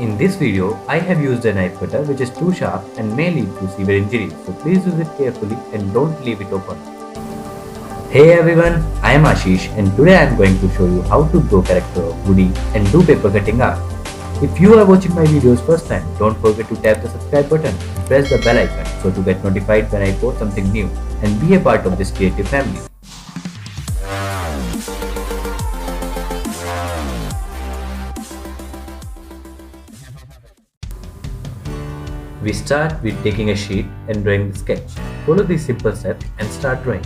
In this video, I have used a knife cutter which is too sharp and may lead to severe injuries, so please use it carefully and don't leave it open. Hey everyone, I am Ashish and today I am going to show you how to draw character of Woody and do paper cutting art. If you are watching my videos first time, don't forget to tap the subscribe button and press the bell icon so to get notified when I post something new and be a part of this creative family. We start with taking a sheet and drawing the sketch. Follow these simple steps and start drawing.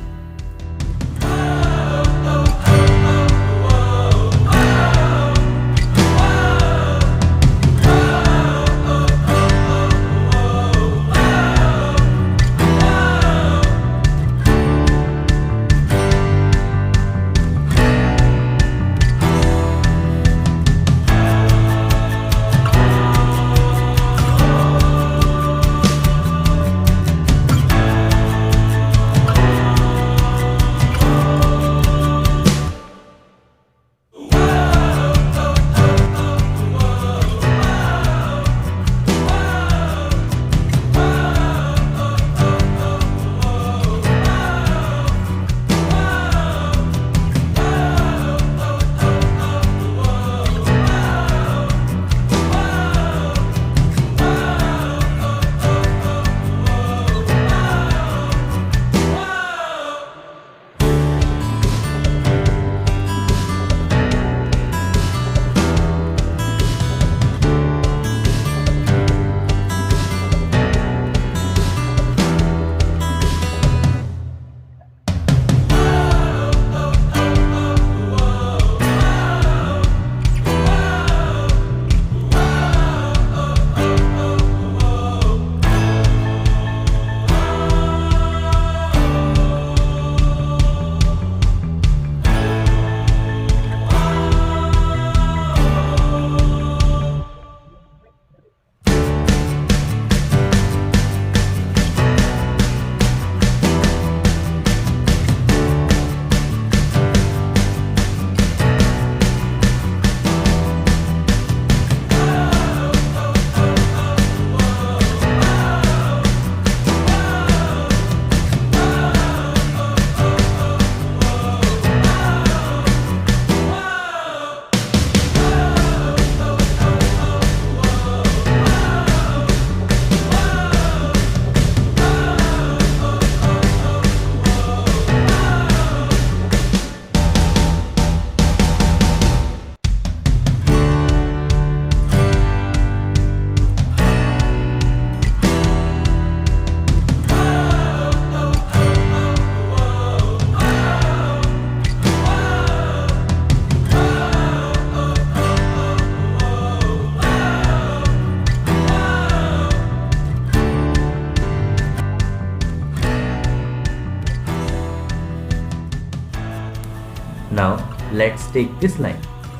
Now, let's take this line.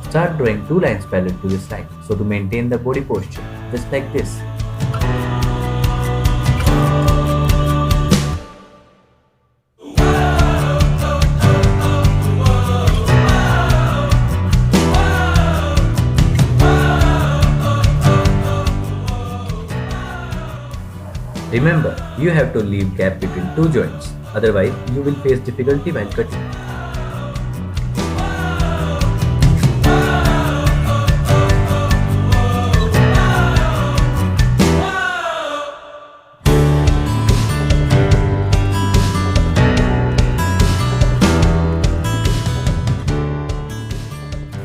Start drawing two lines parallel to this line. So to maintain the body posture, just like this. Remember, you have to leave gap between two joints, otherwise you will face difficulty while cutting.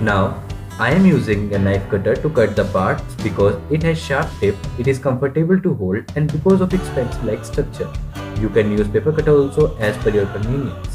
Now, I am using a knife cutter to cut the parts because it has sharp tip, it is comfortable to hold and because of its pencil-like structure. You can use paper cutter also as per your convenience.